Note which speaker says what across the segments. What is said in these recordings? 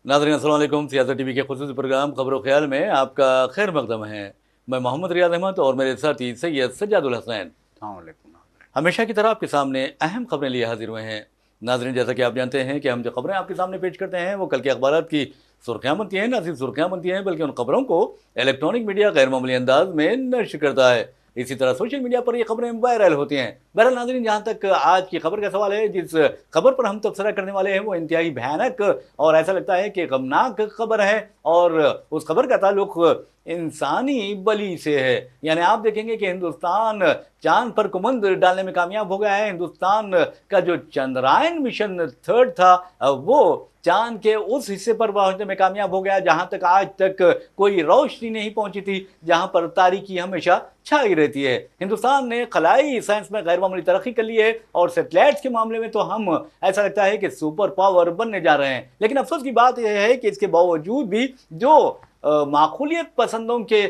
Speaker 1: नाज़रीन अस्सलाम वालेकुम। सियासत टीवी के खुसूसी प्रोग्राम खबरों ख्याल में आपका खैर मकदम है। मैं मोहम्मद रियाज अहमद और मेरे साथी सैयद सज्जादुल हसनैन हमेशा की तरह आपके सामने अहम खबरें लिए हाजिर हुए हैं। नाज़रीन, जैसा कि आप जानते हैं कि हम जो खबरें आपके सामने पेश करते हैं वो कल के अखबार की सुर्खियाँ बनती हैं। न सिर्फ सुर्खियाँ बनती हैं बल्कि उन खबरों को इलेक्ट्रॉनिक मीडिया गैर मामूली अंदाज में नश्र करता है। इसी तरह सोशल मीडिया पर ये खबरें वायरल होती हैं। बहरहाल नाज़रीन, जहाँ तक आज की खबर का सवाल है, जिस खबर पर हम तबसरा करने वाले हैं वो इंतहाई भयानक और ऐसा लगता है कि गमनाक खबर है, और उस खबर का ताल्लुक इंसानी बली से है। यानी आप देखेंगे कि हिंदुस्तान चांद पर कुमंद डालने में कामयाब हो गया है। हिंदुस्तान का जो चंद्रायन मिशन 3 था वो चांद के उस हिस्से पर पहुंचने में कामयाब हो गया जहां तक आज तक कोई रोशनी नहीं पहुंची थी, जहां पर तारीकी हमेशा छाई रहती है। हिंदुस्तान ने खलाई साइंस में गैर मामूली तरक्की कर ली है और सैटेलाइट्स के मामले में तो हम ऐसा लगता है कि सुपर पावर बनने जा रहे हैं। लेकिन अफसोस की बात यह है कि इसके बावजूद भी जो माकूलियत पसंदों के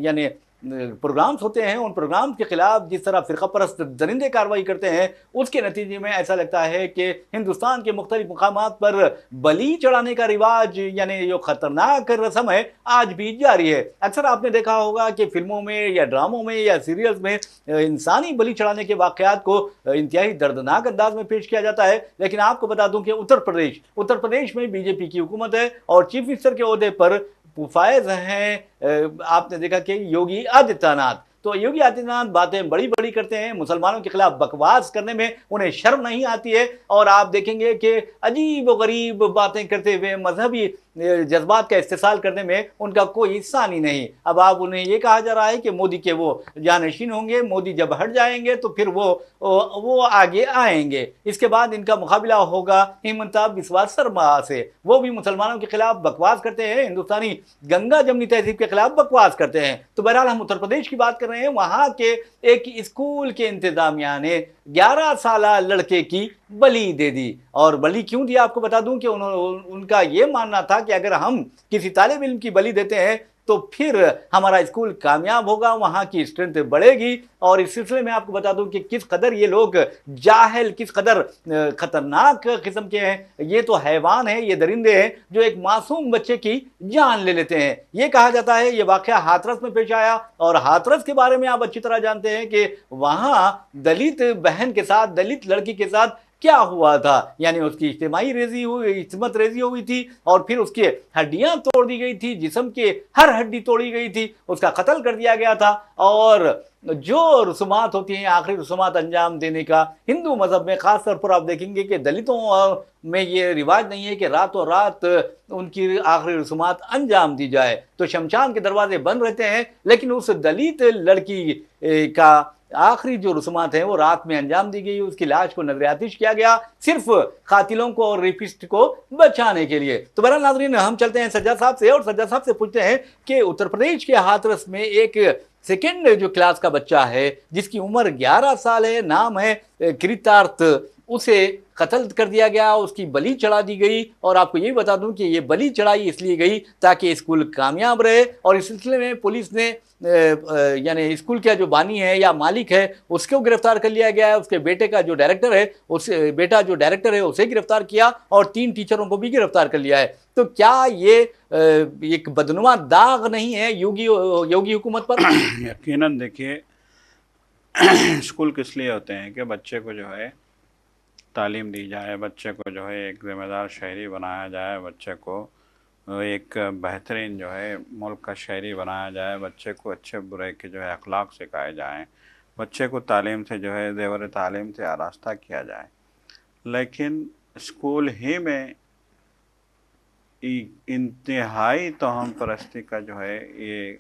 Speaker 1: यानी प्रोग्राम्स होते हैं, उन प्रोग्राम के खिलाफ जिस तरह फिरका परस्त दरिंदे कार्रवाई करते हैं, उसके नतीजे में ऐसा लगता है कि हिंदुस्तान के मुख्तलिफ मुकामात पर बलि चढ़ाने का रिवाज यानी जो खतरनाक रस्म है आज भी जारी है। अक्सर आपने देखा होगा कि फिल्मों में या ड्रामों में या सीरियल्स में इंसानी बलि चढ़ाने के वाकयात को इंतहाई दर्दनाक अंदाज में पेश किया जाता है। लेकिन आपको बता दूं कि उत्तर प्रदेश में बीजेपी की हुकूमत है और चीफ मिनिस्टर के ओहदे पर फायज हैं आपने देखा कि योगी आदित्यनाथ। तो योगी आदित्यनाथ बातें बड़ी बड़ी करते हैं, मुसलमानों के खिलाफ बकवास करने में उन्हें शर्म नहीं आती है, और आप देखेंगे कि अजीब व गरीब बातें करते हुए मजहबी जज्बात का इस्तेसाल करने में उनका कोई सानी नहीं। अब आप उन्हें ये कहा जा रहा है कि मोदी के वो जानशीन होंगे, मोदी जब हट जाएंगे तो फिर वो आगे आएंगे। इसके बाद इनका मुकाबला होगा हिमंता बिस्वा शर्मा से। वो भी मुसलमानों के खिलाफ बकवास करते हैं, हिंदुस्तानी गंगा जमनी तहजीब के खिलाफ बकवास करते हैं। तो बहरहाल हम उत्तर प्रदेश की बात कर रहे हैं। वहां के एक स्कूल के इंतजामिया ने 11 साल लड़के की बलि दे दी। और बलि क्यों दिया आपको बता दूं कि उनका ये मानना था कि अगर हम किसी तालिब इल्म की बलि देते हैं तो फिर हमारा स्कूल कामयाब होगा, वहां की स्ट्रेंथ बढ़ेगी। और इस सिलसिले में आपको बता दूं कि किस कदर ये लोग जाहिल, किस कदर खतरनाक किस्म के हैं। ये तो हैवान है, ये दरिंदे हैं जो एक मासूम बच्चे की जान ले लेते हैं। ये कहा जाता है, ये वाकया हाथरस में पेश आया, और हाथरस के बारे में आप अच्छी तरह जानते हैं कि वहां दलित बहन के साथ, दलित लड़की के साथ क्या हुआ था। यानी उसकी इज्तिमाई रेजी हुई, इस्मत रेजी हुई थी, और फिर उसके हड्डियां तोड़ दी गई थी, जिस्म के हर हड्डी तोड़ी गई थी, उसका कत्ल कर दिया गया था। और जो रसूमात होती हैं, आखिरी रसूमात अंजाम देने का हिंदू मजहब में खास तौर पर आप देखेंगे कि दलितों में ये रिवाज नहीं है कि रातों रात उनकी आखिरी रसूमात अंजाम दी जाए। तो शमशान के दरवाजे बंद रहते हैं, लेकिन उस दलित लड़की का आखिरी जो रसूमात हैं वो रात में अंजाम दी गई। उसकी लाश को नजर आतिश किया गया, सिर्फ कातिलों को और रेपिस्ट को बचाने के लिए। तो बहरहाल नाज़रीन, हम चलते हैं सज्जाद साहब से, और सज्जाद साहब से पूछते हैं कि उत्तर प्रदेश के हाथरस में एक सेकेंड जो क्लास का बच्चा है जिसकी उम्र 11 साल है, नाम है कृतार्थ, उसे कत्ल कर दिया गया, उसकी बलि चढ़ा दी गई। और आपको ये बता दूं कि ये बलि चढ़ाई इसलिए गई ताकि स्कूल कामयाब रहे। और इस सिलसिले में पुलिस ने यानी स्कूल का जो बानी है या मालिक है उसको गिरफ्तार कर लिया गया है। उसके बेटे का जो डायरेक्टर है, उसे गिरफ्तार किया, और 3 टीचरों को भी गिरफ्तार कर लिया है। तो क्या ये एक बदनुमा दाग नहीं है योगी हुकूमत पर?
Speaker 2: यकीनन देखिए, स्कूल किस लिए होते हैं कि बच्चे को जो है तालीम दी जाए, बच्चे को जो है एक ज़िम्मेदार शहरी बनाया जाए, बच्चे को एक बेहतरीन जो है मुल्क का शहरी बनाया जाए, बच्चे को अच्छे बुरे के जो है अखलाक सिखाए जाएं, बच्चे को तालीम से जो है ज़ेवर तालीम से आरास्ता किया जाए। लेकिन स्कूल ही में इंतहाई तोहम परस्ती का जो है ये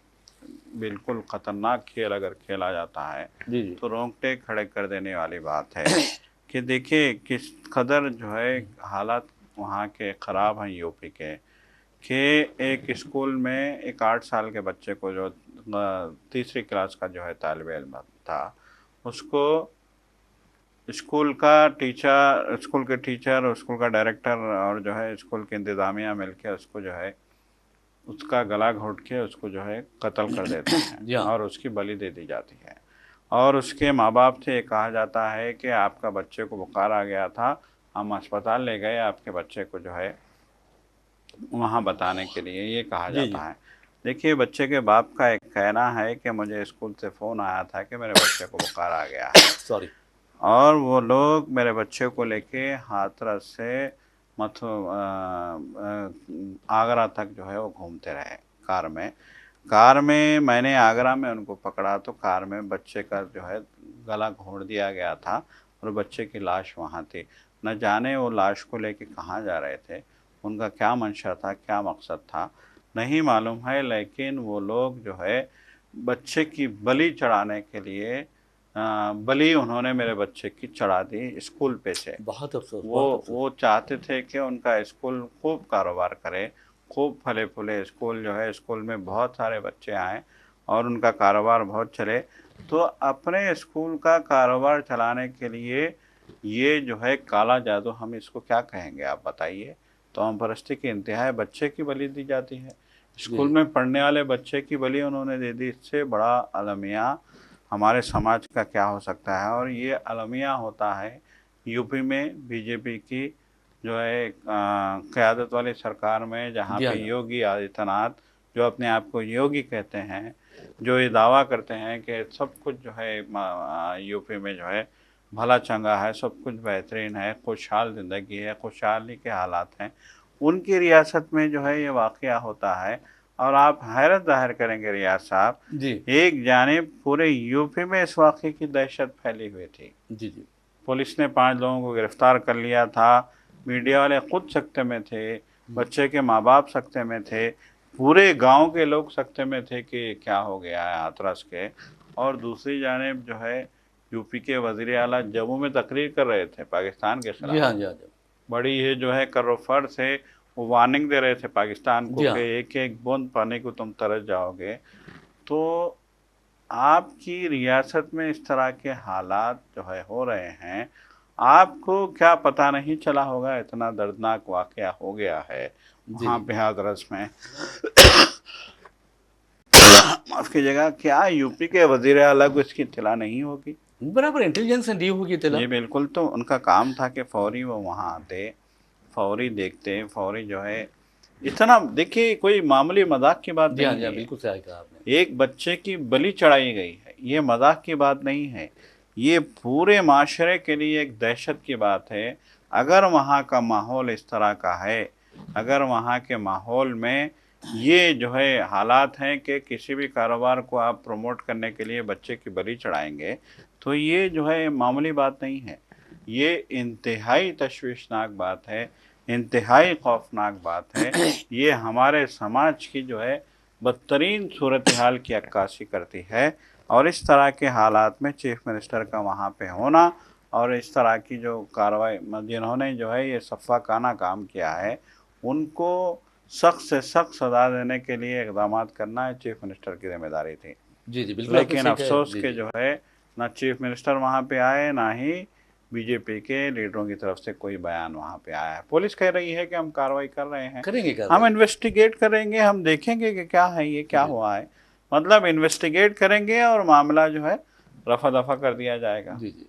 Speaker 2: बिल्कुल ख़तरनाक खेल अगर खेला जाता है
Speaker 1: जी जी।
Speaker 2: तो रोंगटे खड़े कर देने वाली बात है कि देखिए किस कदर जो है हालात वहाँ के ख़राब हैं यूपी के। कि एक स्कूल में एक 8 साल के बच्चे को जो तीसरी क्लास का जो है तालिब इल्म था, उसको स्कूल का टीचर, स्कूल के टीचर, स्कूल का डायरेक्टर और जो है स्कूल के इंतज़ामिया मिलकर उसको जो है उसका गला घोंट के उसको जो है कत्ल कर देते हैं और उसकी बलि दे दी जाती है। और उसके माँ बाप से ये कहा जाता है कि आपका बच्चे को बुखार आ गया था, हम अस्पताल ले गए, आपके बच्चे को जो है वहाँ बताने के लिए ये कहा
Speaker 1: जी, जी।
Speaker 2: जाता है। देखिए, बच्चे के बाप का एक कहना है कि मुझे स्कूल से फ़ोन आया था कि मेरे बच्चे को बुखार आ गया है,
Speaker 1: सॉरी।
Speaker 2: और वो लोग मेरे बच्चे को लेके हाथरस से आगरा तक जो है वो घूमते रहे कार में। कार में मैंने आगरा में उनको पकड़ा तो कार में बच्चे का जो है गला घोंट दिया गया था और बच्चे की लाश वहाँ थी। न जाने वो लाश को लेके कहाँ जा रहे थे, उनका क्या मंशा था, क्या मकसद था, नहीं मालूम है। लेकिन वो लोग जो है बच्चे की बलि चढ़ाने के लिए बलि उन्होंने मेरे बच्चे की चढ़ा दी स्कूल पे से।
Speaker 1: बहुत अफ़सोस,
Speaker 2: वो
Speaker 1: बहुत अफ़सोस।
Speaker 2: वो चाहते थे कि उनका स्कूल खूब कारोबार करे, खूब फले-फूले स्कूल जो है, स्कूल में बहुत सारे बच्चे आएँ और उनका कारोबार बहुत चले। तो अपने स्कूल का कारोबार चलाने के लिए ये जो है काला जादू, हम इसको क्या कहेंगे आप बताइए? तो हम परस्ती की इंतहा है, बच्चे की बलि दी जाती है। स्कूल
Speaker 1: जी,
Speaker 2: में पढ़ने वाले बच्चे की बलि उन्होंने दे दी। इससे बड़ा अलमिया हमारे समाज का क्या हो सकता है? और ये अलमिया होता है यूपी में बीजेपी की जो है क़यादत वाली सरकार में, जहाँ
Speaker 1: जी हाँ,
Speaker 2: पे
Speaker 1: जी।
Speaker 2: योगी आदित्यनाथ, जो अपने आप को योगी कहते हैं, जो ये दावा करते हैं कि सब कुछ जो है यूपी में जो है भला चंगा है, सब कुछ बेहतरीन है, खुशहाल ज़िंदगी है, खुशहाली के हालात हैं। उनकी रियासत में जो है ये वाक़या होता है और आप हैरत ज़ाहिर करेंगे रियाज़ साहब,
Speaker 1: जी,
Speaker 2: एक जानिब पूरे यूपी में इस वाक़ये की दहशत फैली हुई थी।
Speaker 1: जी, जी।
Speaker 2: पुलिस ने 5 लोगों को गिरफ्तार कर लिया था, मीडिया वाले खुद सकते में थे,
Speaker 1: हुँ।
Speaker 2: बच्चे के माँ-बाप सकते में थे, पूरे गाँव के लोग सकते में थे कि क्या हो गया है हाथरस के। और दूसरी जानिब जो है यूपी के वज़ीर आला जम्मू में तकरीर कर रहे थे पाकिस्तान के
Speaker 1: जी
Speaker 2: खिलाफ।
Speaker 1: हाँ, जी हाँ, जी।
Speaker 2: बड़ी ये जो है कर्रो-फर्ज से वो वार्निंग दे रहे थे पाकिस्तान को
Speaker 1: जी
Speaker 2: कि
Speaker 1: हाँ।
Speaker 2: एक-एक बूंद पानी को तुम तरस जाओगे। तो आपकी रियासत में इस तरह के हालात जो है हो रहे हैं, आपको क्या पता नहीं चला होगा, इतना दर्दनाक वाक़या हो गया है
Speaker 1: जी,
Speaker 2: वहाँ
Speaker 1: जी।
Speaker 2: पे हाथरस में। माफ़ कीजिएगा, क्या यूपी के वज़ीर आला को इसकी इत्तला नहीं होगी?
Speaker 1: बराबर इंटेलिजेंस ने दी होगी इत्तला।
Speaker 2: जी बिल्कुल, तो उनका काम था कि फ़ौरी वो वहाँ आते, फ़ौरी देखते, फ़ौरी जो है इतना, देखिए कोई मामूली मज़ाक की बात
Speaker 1: जी हाँ,
Speaker 2: नहीं
Speaker 1: जी हाँ,
Speaker 2: है ये।
Speaker 1: बिल्कुल सही कहा आपने।
Speaker 2: एक बच्चे की बलि चढ़ाई गई है, ये मज़ाक की बात नहीं है, ये पूरे माशरे के लिए एक दहशत की बात है। अगर वहाँ का माहौल इस तरह का है, अगर वहाँ के माहौल में ये जो है हालात हैं कि किसी भी कारोबार को आप प्रमोट करने के लिए बच्चे की बलि चढ़ाएँगे, तो ये जो है मामूली बात नहीं है। ये इंतहाई तशवीशनाक बात है, इंतहाई खौफनाक बात है। ये हमारे समाज की जो है बदतरीन सूरत हाल की अक्कासी करती है। और इस तरह के हालात में चीफ मिनिस्टर का वहाँ पे होना और इस तरह की जो कार्रवाई जिन्होंने जो है ये सफ़ाकाना काम किया है, उनको सख्त से सख्त सज़ा देने के लिए इक़दामात करना है चीफ मिनिस्टर की ज़िम्मेदारी थी।
Speaker 1: जी, जी, बिल्कुल आपने
Speaker 2: लेकिन
Speaker 1: सही कहा।
Speaker 2: अफ़सोस
Speaker 1: जी,
Speaker 2: के
Speaker 1: जी।
Speaker 2: जो है ना चीफ मिनिस्टर वहाँ पे आए, ना ही बीजेपी के लीडरों की तरफ से कोई बयान वहाँ पे आया है। पुलिस कह रही है कि हम कार्रवाई कर रहे हैं,
Speaker 1: करेंगे
Speaker 2: हम
Speaker 1: कार्रवाई।
Speaker 2: इन्वेस्टिगेट करेंगे, हम देखेंगे कि क्या है ये, क्या
Speaker 1: जी।
Speaker 2: हुआ है। मतलब इन्वेस्टिगेट करेंगे और मामला जो है रफ़ा-दफ़ा कर दिया जाएगा।
Speaker 1: जी, जी।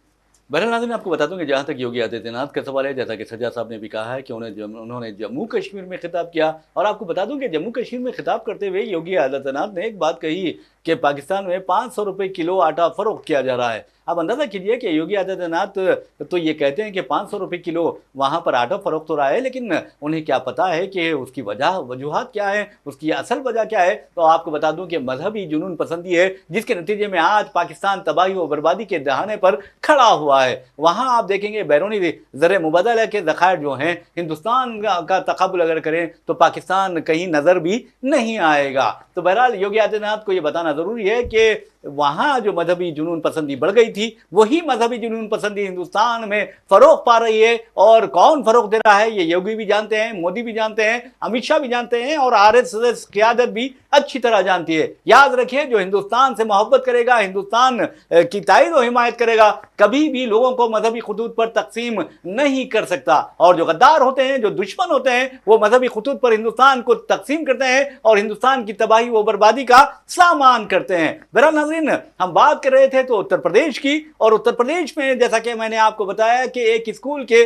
Speaker 1: बहरहाल नाज़रीन, आपको बता दूँ कि जहाँ तक योगी आदित्यनाथ का सवाल है, जैसा कि सज्जाद साहब ने भी कहा है कि उन्होंने जम्मू कश्मीर में खिताब किया, और आपको बता दूँ कि जम्मू कश्मीर में खिताब करते हुए योगी आदित्यनाथ ने एक बात कही कि पाकिस्तान में 500 रुपए किलो आटा फ़रोख्त किया जा रहा है। आप अंदाज़ा कीजिए कि योगी आदित्यनाथ तो ये कहते हैं कि 500 रुपए किलो वहाँ पर आटा फ़रोख्त हो रहा है, लेकिन उन्हें क्या पता है कि उसकी वजूहात क्या है, उसकी असल वजह क्या है। तो आपको बता दूँ कि मज़हबी जुनून पसंदी है, जिसके नतीजे में आज पाकिस्तान तबाही और बर्बादी के दहाने पर खड़ा हुआ है। वहाँ आप देखेंगे बैरूनी ज़र मुबादला के ज़खायर जो हैं, हिंदुस्तान का तक़ाबुल अगर करें तो पाकिस्तान कहीं नज़र भी नहीं आएगा। तो बहरहाल योगी आदित्यनाथ को ये बताना ज़रूरी है कि वहाँ जो मजहबी जुनून पसंदी बढ़ गई थी, वही मजहबी जुनून पसंदी हिंदुस्तान में फ़रोग़ पा रही है। और कौन फ़रोग़ दे रहा है, ये योगी भी जानते हैं, मोदी भी जानते हैं, अमित शाह भी जानते हैं, और आरएसएस क़यादत भी अच्छी तरह जानती है। याद रखिए, जो हिंदुस्तान से मोहब्बत करेगा, हिंदुस्तान की ताईद और हिमायत करेगा, कभी भी लोगों को मजहबी खुतूत पर तकसीम नहीं कर सकता। और जो गद्दार होते हैं, जो दुश्मन होते हैं, वो मजहबी खुतूत पर हिंदुस्तान को तकसीम करते हैं और हिंदुस्तान की तबाही व बर्बादी का सामान करते हैं। बहरहाल नाज़रीन, हम बात कर रहे थे तो उत्तर प्रदेश की, और उत्तर प्रदेश में जैसा कि मैंने आपको बताया कि एक स्कूल के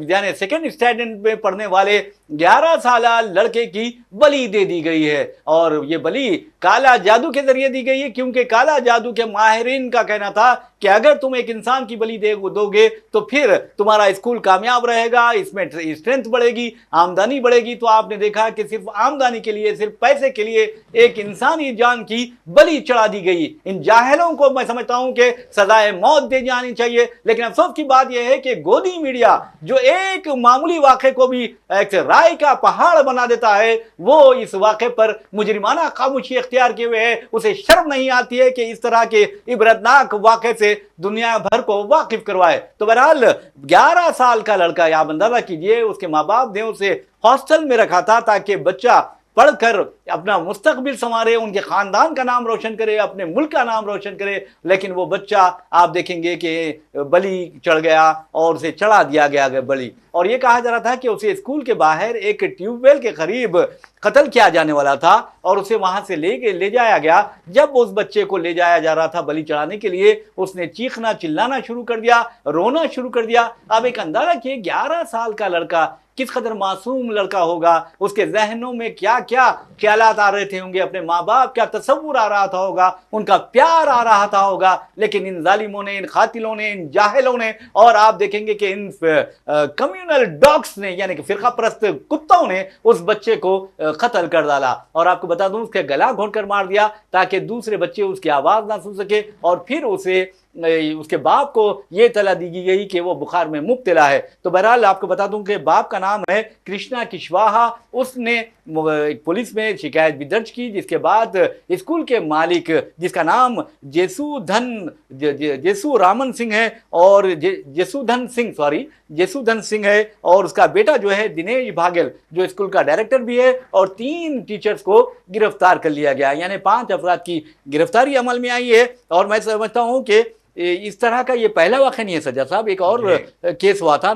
Speaker 1: यानी सेकेंड स्टैंडर्ड में पढ़ने वाले 11 साल लड़के की बलि दे दी गई है। और ये बलि काला जादू के जरिए दी गई है, क्योंकि काला जादू के माहिरीन का कहना था कि अगर तुम एक इंसान की बलि दोगे तो फिर तुम्हारा स्कूल कामयाब रहेगा, इसमें स्ट्रेंथ बढ़ेगी, आमदनी बढ़ेगी। तो आपने देखा कि सिर्फ आमदनी के लिए, सिर्फ पैसे के लिए एक इंसानी जान की बलि चढ़ा दी गई। इन जाहिलों को मैं समझता हूं कि सजाए मौत दे जानी चाहिए। लेकिन अफसोस की बात यह है कि गोदी मीडिया जो एक मामूली वाक़े को भी एक राय का पहाड़ बना देता है, वो इस वाक़े पर मुजरिमाना खामोशी इख्तियार किए हुए है। उसे शर्म नहीं आती है कि इस तरह के इबरतनाक वाक़े से दुनिया भर को वाकिफ करवाए। तो बहरहाल 11 साल का लड़का, आप अंदाजा कीजिए, उसके माँ बाप ने उसे हॉस्टल में रखा था ताकि बच्चा पढ़कर अपना मुस्तकबिल संवारे, उनके खानदान का नाम रोशन करे, अपने मुल्क का नाम रोशन करे। लेकिन वो बच्चा आप देखेंगे कि बलि चढ़ गया और उसे चढ़ा दिया गया बलि। और ये कहा जा रहा था कि उसे स्कूल के बाहर एक ट्यूबवेल के करीब कत्ल किया जाने वाला था और उसे वहां से ले जाया गया। जब उस बच्चे को ले जाया जा रहा था बलि चढ़ाने के लिए, उसने चीखना चिल्लाना शुरू कर दिया, रोना शुरू कर दिया। अब एक अंदाजा किए 11 साल का लड़का, किस कदर मासूम लड़का होगा, उसके जहनों में क्या क्या ख्यालात आ रहे थे होंगे, अपने माँ बाप क्या तसव्वुर आ रहा था होगा, उनका प्यार आ रहा था होगा। लेकिन इन जालिमों ने, इन खातिलों ने, इन जाहिलों ने, और आप देखेंगे कि इन कम्युनल डॉग्स ने, यानी कि फिरका परस्त कुत्तों ने उस बच्चे को कत्ल कर डाला। और आपको बता दूं, उसका गला घोंट कर मार दिया ताकि दूसरे बच्चे उसकी आवाज ना सुन सके। और फिर उसके बाप को यह तला दी गई कि वो बुखार में मुब्तला है। तो बहरहाल आपको बता दूं कि बाप का नाम है कृष्णा कुशवाहा। उसने पुलिस में शिकायत भी दर्ज की, जिसके बाद स्कूल के मालिक, जिसका नाम जेसू रामन सिंह है और जेसूधन सिंह है, और उसका बेटा जो है दिनेश भागेल, जो स्कूल का डायरेक्टर भी है, और 3 टीचर्स को गिरफ्तार कर लिया गया। यानी 5 अफराद की गिरफ्तारी अमल में आई है। और मैं समझता हूं कि इस तरह का ये पहला वाक़या नहीं है सज्जाद साहब। एक और केस हुआ था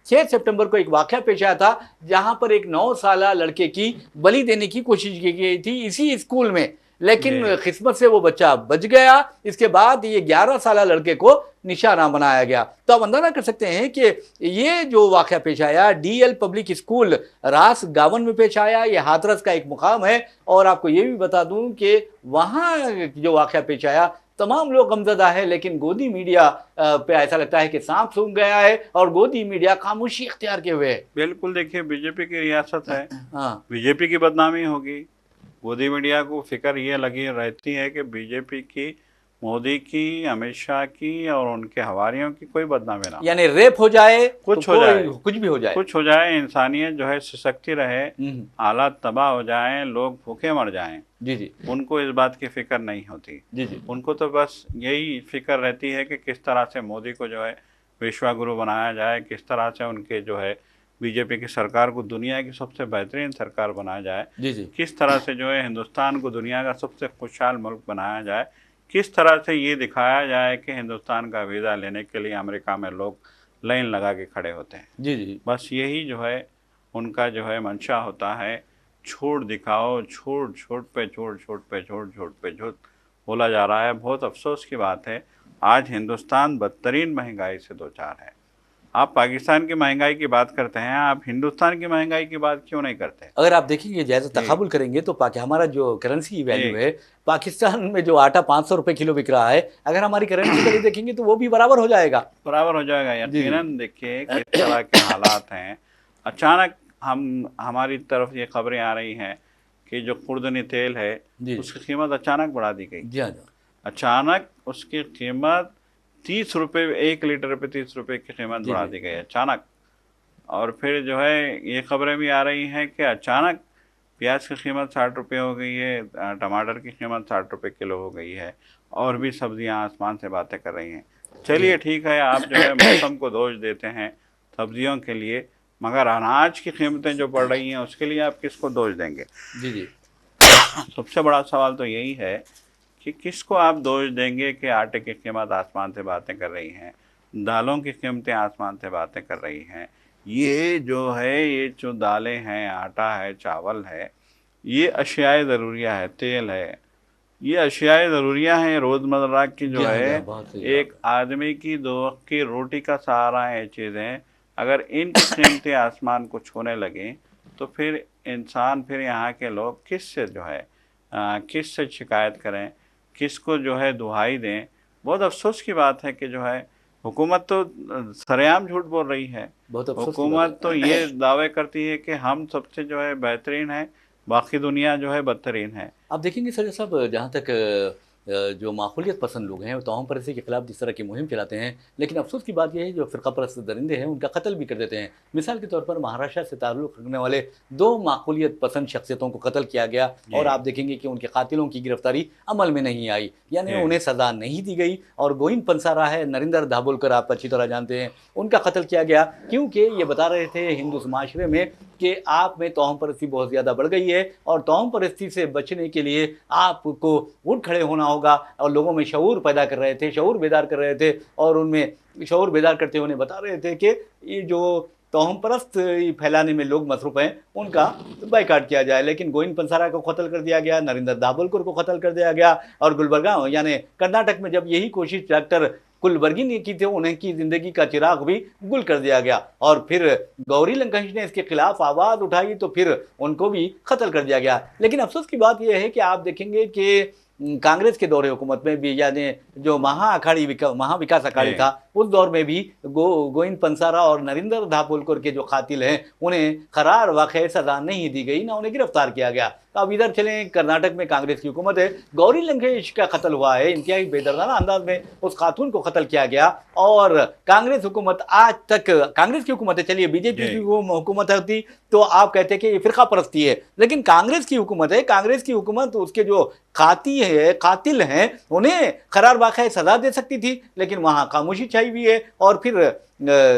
Speaker 1: 6 सितंबर को एक वाक़या पेश आया था, जहां पर एक 9 साल लड़के की बलि देने की कोशिश की गई थी इसी स्कूल में, लेकिन किस्मत से वो बच्चा बच गया। इसके बाद ये 11 साल लड़के को निशाना बनाया गया। तो आप अंदाजा कर सकते हैं कि ये जो वाक़या पेश आया DL पब्लिक स्कूल रास गावन में पेश आया। ये हाथरस का एक मुकाम है। और आपको ये भी बता दूं कि वहां जो वाक़या पेश आया, तमाम लोग गमज़दा है, लेकिन गोदी मीडिया पे ऐसा लगता है कि सांप सूंघ गया है और गोदी मीडिया खामोशी इख्तियार किए हुए है।
Speaker 2: बिल्कुल, देखिए बीजेपी की रियासत है,
Speaker 1: हाँ,
Speaker 2: बीजेपी की बदनामी होगी। गोदी मीडिया को फिक्र ये लगी रहती है कि बीजेपी की, मोदी की, अमित शाह की और उनके हवारियों की कोई बदनामी ना,
Speaker 1: यानी रेप हो जाए,
Speaker 2: कुछ
Speaker 1: तो
Speaker 2: हो जाए,
Speaker 1: कुछ भी हो जाए,
Speaker 2: कुछ हो जाए, इंसानियत जो है सशक्ति रहे, हालात तबाह हो जाएं, लोग भूखे मर जाएं।
Speaker 1: जी जी,
Speaker 2: उनको इस बात की फिक्र नहीं होती।
Speaker 1: जी जी,
Speaker 2: उनको तो बस यही फिक्र रहती है कि किस तरह से मोदी को जो है विश्वगुरु बनाया जाए, किस तरह से उनके जो है बीजेपी की सरकार को दुनिया की सबसे बेहतरीन सरकार बनाया जाए,
Speaker 1: जी जी,
Speaker 2: किस तरह से जो है हिंदुस्तान को दुनिया का सबसे खुशहाल मुल्क बनाया जाए, किस तरह से ये दिखाया जाए कि हिंदुस्तान का वीज़ा लेने के लिए अमेरिका में लोग लाइन लगा के खड़े होते हैं।
Speaker 1: जी जी,
Speaker 2: बस यही जो है उनका जो है मंशा होता है। छोड़ दिखाओ, छोड़ छोड़ पे छोड़, छोड़ पे छोड़, छोड़ पे छोड़ बोला जा रहा है। बहुत अफसोस की बात है, आज हिंदुस्तान बदतरीन महंगाई से दो चार है। आप पाकिस्तान की महंगाई की बात करते हैं, आप हिंदुस्तान की महंगाई की बात क्यों नहीं करते?
Speaker 1: अगर आप देखेंगे, जैसे तकाबुल करेंगे तो हमारा जो करेंसी की वैल्यू है, पाकिस्तान में जो आटा 500 रुपये किलो बिक रहा है, अगर हमारी करेंसी वैल्यू देखेंगे तो वो भी बराबर हो जाएगा,
Speaker 2: बराबर हो जाएगा। यकीनन देखिए किस तरह के हालात हैं। अचानक हमारी तरफ ये खबरें आ रही हैं कि जो खुर्दनी तेल है उसकी कीमत अचानक बढ़ा दी गई।
Speaker 1: जी हाँ,
Speaker 2: अचानक उसकी कीमत 30 रुपये, 1 लीटर पे 30 रुपये की कीमत बढ़ा दी गई अचानक। और फिर जो है ये खबरें भी आ रही हैं कि अचानक प्याज की कीमत 60 रुपये हो गई है, टमाटर की कीमत 60 रुपये किलो हो गई है, और भी सब्जियां आसमान से बातें कर रही हैं। चलिए ठीक है, आप जो है मौसम को दोष देते हैं सब्जियों के लिए, मगर अनाज की कीमतें जो बढ़ रही हैं उसके लिए आप किसको दोष देंगे?
Speaker 1: जी जी,
Speaker 2: सबसे बड़ा सवाल तो यही है कि किसको आप दोष देंगे कि आटे की कीमत आसमान से बातें कर रही हैं, दालों की कीमतें आसमान से बातें कर रही हैं। ये जो है, ये जो दालें हैं, आटा है, चावल है, ये अशियाए ज़रूरिया है, तेल है, ये अशियाए ज़रूरिया हैं रोज़मर्रा की
Speaker 1: जी
Speaker 2: जो
Speaker 1: हाँ, जी
Speaker 2: है,
Speaker 1: हाँ, बहुत सही
Speaker 2: एक
Speaker 1: जवाब
Speaker 2: आदमी की 2 वक़्त की रोटी का सहारा है ये चीज़ें। अगर इनकी कीमतें आसमान को छूने लगें, तो फिर इंसान, फिर यहाँ के लोग किससे जो है किससे शिकायत करें, किसको जो है दुहाई दें। बहुत अफ़सोस की बात है कि जो है हुकूमत तो सरेआम झूठ बोल रही है।
Speaker 1: बहुत अफ़सोस की बात
Speaker 2: हुकूमत तो
Speaker 1: है।
Speaker 2: ये दावे करती है कि हम सबसे जो है बेहतरीन हैं, बाकी दुनिया जो है बदतरीन है।
Speaker 1: आप देखेंगे सर साहब, जहाँ तक जो माकूलियत पसंद लोग हैं वो तौहम परस्ती के खिलाफ जिस तरह की मुहिम चलाते हैं, लेकिन अफसोस की बात यह है जो फ़िरका परस्त दरिंदे हैं उनका कत्ल भी कर देते हैं। मिसाल के तौर पर महाराष्ट्र से ताल्लुक़ रखने वाले 2 माकूलियत पसंद शख्सियतों को कत्ल किया गया और
Speaker 2: जी,
Speaker 1: आप देखेंगे कि उनके कातिलों की गिरफ्तारी अमल में नहीं आई, यानी
Speaker 2: जी,
Speaker 1: उन्हें सज़ा नहीं दी गई। और गोविंद पंसारा है, नरिंदर दाभोलकर आप अच्छी तरह जानते हैं, उनका कत्ल किया गया क्योंकि ये बता रहे थे हिंदू माशरे में कि आप में तौहम परस्ती बहुत ज़्यादा बढ़ गई है और तौहम परस्ती से बचने के लिए आपको उठ खड़े होना होगा। और लोगों में शऊर पैदा कर रहे थे, शऊर बेदार कर रहे थे और उनमें शऊर बेदार करते हुए उन्हें बता रहे थे कि ये जो तौहम परस्त फैलाने में लोग मसरूफ़ हैं, उनका बाइकाट किया जाए। लेकिन गोविंद पंसारा को कत्ल कर दिया गया, नरिंदर दाभोलकर को कत्ल कर दिया गया और गुलबर्गा यानी कर्नाटक में जब यही कोशिश डॉक्टर कुलबर्गी ने की थी, उन्हें की ज़िंदगी का चिराग भी गुल कर दिया गया। और फिर गौरी लंकेश ने इसके खिलाफ आवाज़ उठाई तो फिर उनको भी कत्ल कर दिया गया। लेकिन अफसोस की बात यह है कि आप देखेंगे कि कांग्रेस के दौरे हुकूमत में भी, यानी जो महाविकास अघाड़ी
Speaker 2: जी,
Speaker 1: था, उस दौर में भी गोविंद पंसारा और नरिंदर दाभोलकर के जो कातिल हैं उन्हें करार वाक़ई सज़ा नहीं दी गई, ना उन्हें गिरफ्तार किया गया। तो अब इधर चलें, कर्नाटक में कांग्रेस की हुकूमत है, गौरी लंकेश का कत्ल हुआ है, इंतहाई बेदर्दाना अंदाज में उस खातून को कत्ल किया गया और कांग्रेस हुकूमत आज तक, कांग्रेस की हुकूमत है, चलिए बीजेपी की
Speaker 2: जी,
Speaker 1: हुकूमत होती तो आप कहते कि ये फ़िरका परस्ती है, लेकिन कांग्रेस की हुकूमत है, कांग्रेस की हुकूमत उसके जो कातिल हैं उन्हें करार वाक़ई सज़ा दे सकती थी, लेकिन वहाँ खामोशी छाई हुई है। और फिर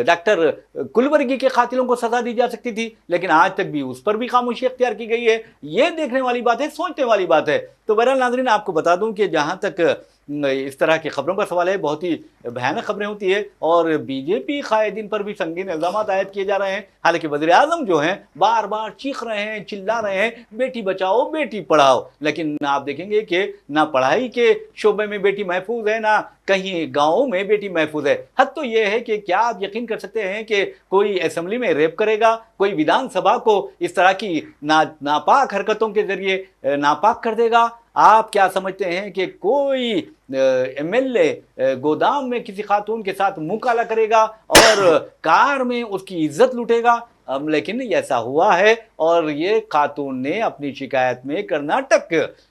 Speaker 1: डॉक्टर कुलबर्गी के कातिलों को सज़ा दी जा सकती थी, लेकिन आज तक भी उस पर भी खामोशी अख्तियार की गई है। ये देखने वाली बात है, सोचने वाली बात है। तो बहरहाल नाज़रीन, आपको बता दूं कि जहाँ तक इस तरह की खबरों का सवाल है, बहुत ही भयानक खबरें होती है और बीजेपी कायदीन पर भी संगीन इल्ज़ामात आयद किए जा रहे हैं। हालांकि वज़ीर आज़म जो हैं बार बार चीख रहे हैं, चिल्ला रहे हैं, बेटी बचाओ बेटी पढ़ाओ, लेकिन आप देखेंगे कि ना पढ़ाई के शोबे में बेटी महफूज है, ना कहीं गाँवों में बेटी महफूज है। हद तो ये है कि क्या आप यकीन कर सकते हैं कि कोई असेंबली में रेप करेगा, कोई विधानसभा को इस तरह की नापाक हरकतों के जरिए नापाक कर देगा? आप क्या समझते हैं कि कोई एमएलए गोदाम में किसी खातून के साथ मुंह काला करेगा और कार में उसकी इज्जत लूटेगा? लेकिन ऐसा हुआ है और ये खातून ने अपनी शिकायत में कर्नाटक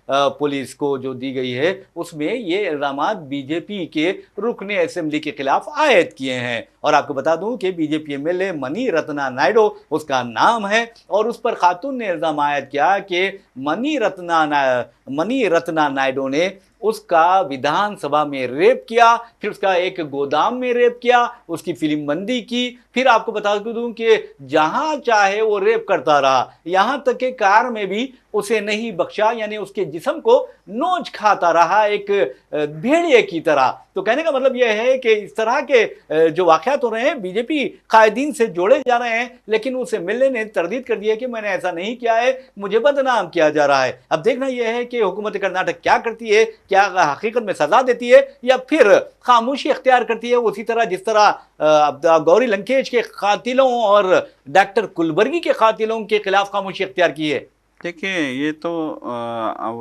Speaker 1: पुलिस को जो दी गई है उसमें ये इल्ज़ामात बीजेपी के रुकने असेंबली के खिलाफ आयद किए हैं। और आपको बता दूं कि BJP MLA money Ratna Naidu उसका नाम है और उस पर खातून ने इल्ज़ाम आयद किया कि मनी रत्ना नायडू ने उसका विधानसभा में रेप किया, फिर उसका एक गोदाम में रेप किया, उसकी फिल्म बंदी की, फिर आपको बता दूं कि जहां चाहे वो रेप करता रहा, यहां तक कि कार में भी उसे नहीं बख्शा, यानी उसके जिस्म को नोच खाता रहा एक भेड़िए की तरह। तो कहने का मतलब यह है कि इस तरह के जो वाक़यात हो रहे हैं बीजेपी कायदीन से जोड़े जा रहे हैं, लेकिन उस एमएलए ने तरदीद कर दी है कि मैंने ऐसा नहीं किया है, मुझे बदनाम किया जा रहा है। अब देखना यह है कि हुकूमत कर्नाटक क्या करती है, क्या हकीकत में सजा देती है या फिर खामोशी अख्तियार करती है, उसी तरह जिस तरह गौरी लंकेश के कातिलों और डॉक्टर कुलबर्गी के कातिलों के खिलाफ खामोशी अख्तियार की है।
Speaker 2: देखिए ये तो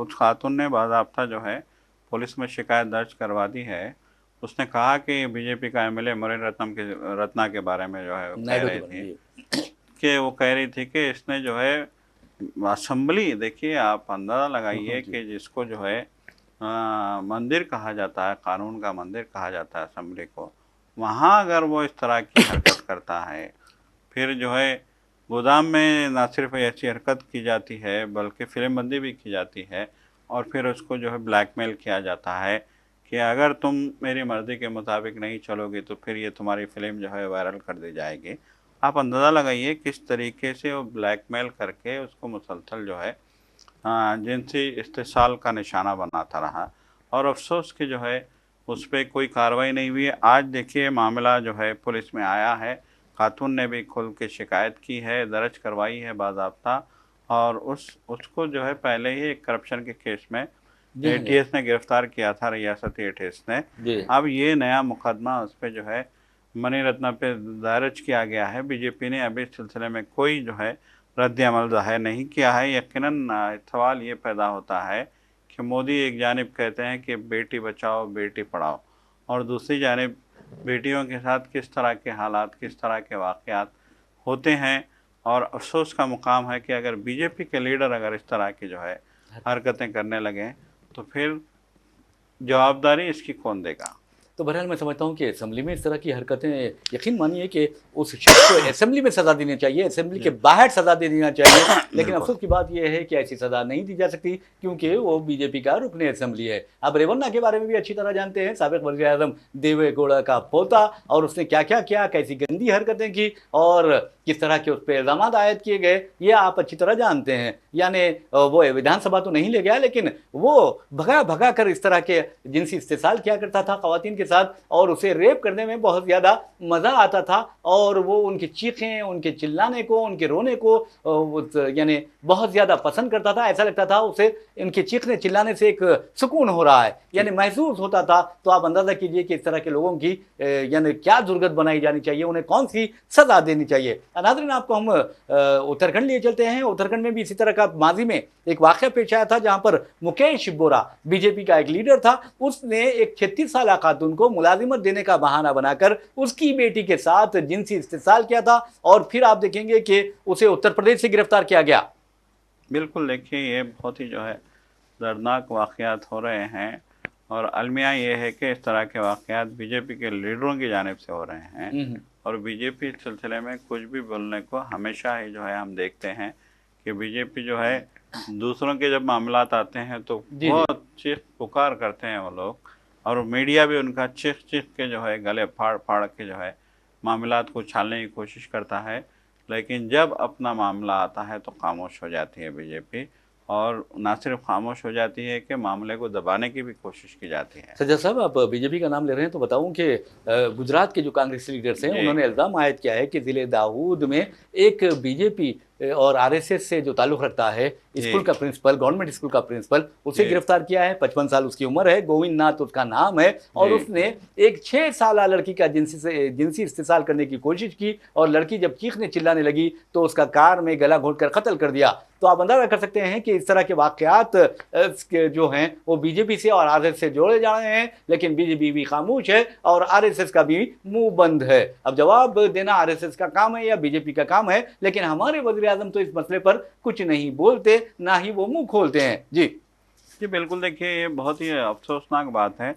Speaker 2: उस खातून ने बाज़ाब्ता जो है पुलिस में शिकायत दर्ज करवा दी है। उसने कहा कि बीजेपी का एमएलए मुरली रत्ना के बारे में जो है वो कह
Speaker 1: नायडू के
Speaker 2: रही
Speaker 1: बारे
Speaker 2: थी
Speaker 1: में।
Speaker 2: कि वो कह रही थी कि इसने जो है असेंबली, देखिए आप अंदाज़ा लगाइए
Speaker 1: जी।
Speaker 2: कि जिसको जो है मंदिर कहा जाता है, कानून का मंदिर कहा जाता है असेंबली को, वहाँ अगर वो इस तरह की हरकत करता है, फिर जो है गोदाम में ना सिर्फ ऐसी हरकत की जाती है बल्कि फिल्मबंदी भी की जाती है और फिर उसको जो है ब्लैकमेल किया जाता है कि अगर तुम मेरी मर्ज़ी के मुताबिक नहीं चलोगे तो फिर ये तुम्हारी फ़िल्म जो है वायरल कर दी जाएगी। आप अंदाज़ा लगाइए किस तरीके से वो ब्लैकमेल करके उसको मुसलसल जो है जिनसी इस्तेसाल का निशाना बनाता रहा और अफसोस कि जो है उस पर कोई कार्रवाई नहीं हुई है। आज देखिए मामला जो है पुलिस में आया है, खातून ने भी खुल के शिकायत की है, दर्ज करवाई है बाज़ाब्ता, और उसको जो है पहले ही एक करप्शन के केस में एटीएस ने गिरफ्तार किया था, रियासती एटीएस ने। अब ये नया मुकदमा उस पर जो है मनी रत्ना पे दर्ज किया गया है। बीजेपी ने अभी इस सिलसिले में कोई जो है रद्द अमल ज़ाहिर नहीं किया है। यकीनन सवाल ये पैदा होता है कि मोदी एक जानिब कहते हैं कि बेटी बचाओ बेटी पढ़ाओ, और दूसरी जानिब बेटियों के साथ किस तरह के हालात, किस तरह के वाक़यात होते हैं। और अफसोस का मुकाम है कि अगर बीजेपी के लीडर अगर इस तरह की जो है हरकतें करने लगें तो फिर जवाबदारी इसकी कौन देगा।
Speaker 1: तो बहरहाल मैं समझता हूँ कि असेंबली में इस तरह की हरकतें, यकीन मानिए कि उस शख्स को असेंबली में सज़ा देनी चाहिए, असेंबली के बाहर सज़ा दे देना चाहिए। लेकिन अफसोस की बात यह है कि ऐसी सज़ा नहीं दी जा सकती क्योंकि वो बीजेपी का रुकने असेंबली है। अब रेवन्ना के बारे में भी अच्छी तरह जानते हैं, साबिक़ वज़ीर-ए-आज़म देवे गौड़ा का पोता, और उसने क्या क्या किया, कैसी गंदी हरकतें की और किस तरह के उस पर इल्ज़ाम आयद किए गए, ये आप अच्छी तरह जानते हैं। यानी वो विधानसभा तो नहीं ले गया, लेकिन वो भगा भगा कर इस तरह के जिनसी इस्तेसाल किया करता था ख़वातीन के साथ, और उसे रेप करने में बहुत ज़्यादा मज़ा आता था। और वो उनकी चीखें, उनके चिल्लाने को, उनके रोने को यानी बहुत ज़्यादा पसंद करता था। ऐसा लगता था उसे इनके चीखने चिल्लाने से एक सुकून हो रहा है, यानी महसूस होता था। तो आप अंदाज़ा कीजिए कि इस तरह के लोगों की यानी क्या जुर्गत बनाई जानी चाहिए, उन्हें कौन सी सज़ा देनी चाहिए। नाज़रीन, आपको हम उत्तराखंड लिए चलते हैं। उत्तराखंड में भी इसी तरह का माजी में एक वाक़या पेश आया था जहाँ पर मुकेश बोरा बीजेपी का एक लीडर था। उसने एक 36 साल खातून को मुलाजिमत देने का बहाना बनाकर उसकी बेटी के साथ जिनसी इस्तेसाल किया था, और फिर आप देखेंगे कि उसे उत्तर प्रदेश से गिरफ्तार किया गया।
Speaker 2: बिल्कुल, देखिए ये बहुत ही जो है दर्दनाक वाक़यात हो रहे हैं, और अलमिया ये है कि इस तरह के वाक़यात बीजेपी के लीडरों की जानिब से हो रहे हैं। और बीजेपी इस सिलसिले में कुछ भी बोलने को हमेशा ही जो है हम देखते हैं कि बीजेपी जो है दूसरों के जब मामलात आते हैं तो बहुत चीख पुकार करते हैं वो लोग, और मीडिया भी उनका चीख चीख के जो है गले फाड़ फाड़ के जो है मामलात को छालने की कोशिश करता है। लेकिन जब अपना मामला आता है तो खामोश हो जाती है बीजेपी, और ना सिर्फ खामोश हो जाती है कि मामले को दबाने की भी कोशिश की जाती है।
Speaker 1: सज्जाद साहब, आप बीजेपी का नाम ले रहे हैं तो बताऊं कि गुजरात के जो कांग्रेस लीडर्स हैं उन्होंने इल्ज़ाम आयद किया है कि ज़िले दाऊद में एक बीजेपी और आरएसएस से जो ताल्लुक़ रखता है स्कूल का प्रिंसिपल, गवर्नमेंट स्कूल का प्रिंसिपल, उसे गिरफ्तार किया है। 55 साल उसकी उम्र है, गोविंद नाथ उसका नाम है, और उसने एक 6 साल लड़की का जिनसी इस्तेसाल करने की कोशिश की, और लड़की जब चीखने चिल्लाने लगी तो उसका कार में गला घोंट कर कत्ल कर दिया। तो आप अंदाजा कर सकते हैं कि इस तरह के वाक़यात जो हैं वो बीजेपी से और आरएसएस से जोड़े जा रहे हैं, लेकिन बीजेपी भी खामोश है और आरएसएस का भी मुंह बंद है। अब जवाब देना आरएसएस का काम है या बीजेपी का काम है, लेकिन हमारे वज़ीर-ए-आज़म तो इस मसले पर कुछ नहीं बोलते, ना ही वो मुंह खोलते हैं। जी
Speaker 2: बिल्कुल, देखिए ये बहुत ही अफसोसनाक बात है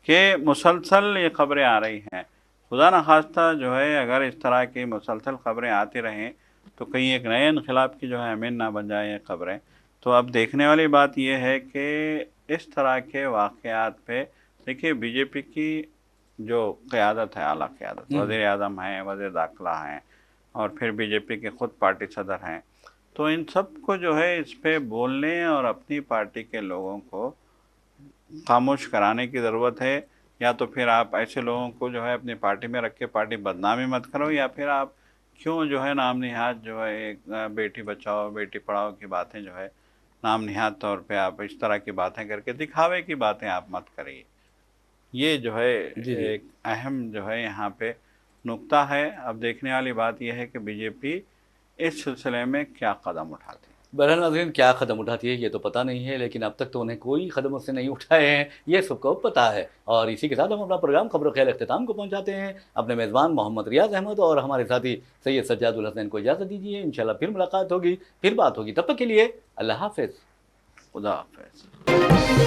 Speaker 2: कि मुसलसल ये खबरें आ रही हैं। खुदा न खास्ता जो है अगर इस तरह की मुसलसल खबरें आती रहें तो कहीं एक नए इनकलाब की जो है अमीन ना बन जाए ये खबरें। तो अब देखने वाली बात यह है कि इस तरह के वाक़यात पे देखिए बीजेपी की जो क़यादत है, आला क़यादत, वज़ीर-ए-आज़म हैं, वज़ीर दाखिला हैं, और फिर बीजेपी के ख़ुद पार्टी सदर हैं, तो इन सब को जो है इस पे बोलने और अपनी पार्टी के लोगों को खामोश कराने की ज़रूरत है। या तो फिर आप ऐसे लोगों को जो है अपनी पार्टी में रख के पार्टी बदनामी मत करो, या फिर आप क्यों जो है नाम निहाद जो है एक बेटी बचाओ बेटी पढ़ाओ की बातें जो है नाम निहाद तौर पे आप इस तरह की बातें करके दिखावे की बातें आप मत करिए। ये जो है एक अहम जो है यहाँ पे नुक्ता है। अब देखने वाली बात यह है कि बीजेपी इस सिलसिले में क्या कदम उठाती है।
Speaker 1: बहरहाल नाज़रीन, क्या कदम उठाती है ये तो पता नहीं है, लेकिन अब तक तो उन्हें कोई कदम उससे नहीं उठाए हैं, ये सबको पता है। और इसी के साथ हम अपना प्रोग्राम खबर ख्याल अख्तिताम को पहुंचाते हैं। अपने मेज़बान मोहम्मद रियाज अहमद और हमारे साथी सैयद सज्जादुल हसन को इजाज़त दीजिए। इंशाल्लाह फिर मुलाकात होगी, फिर बात होगी। तब तक के लिए अल्लाह हाफ़िज़,
Speaker 2: खुदा हाफ़िज़।